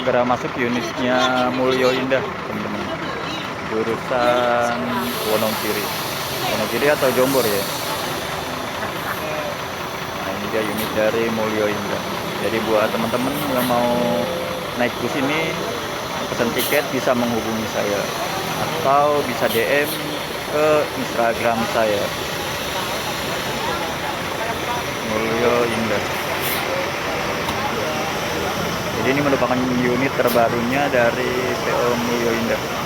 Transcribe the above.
segera masuk unitnya Mulyo Indah, teman-teman. Jurusan Wonogiri. Wonogiri atau Jombor ya. Nah, ini dia unit dari Mulyo Indah. Jadi buat teman-teman yang mau naik bus ini, pesan tiket bisa menghubungi saya atau bisa DM ke Instagram saya, Mulyo Indah. Jadi ini merupakan unit terbarunya dari PO Mulyo Indah.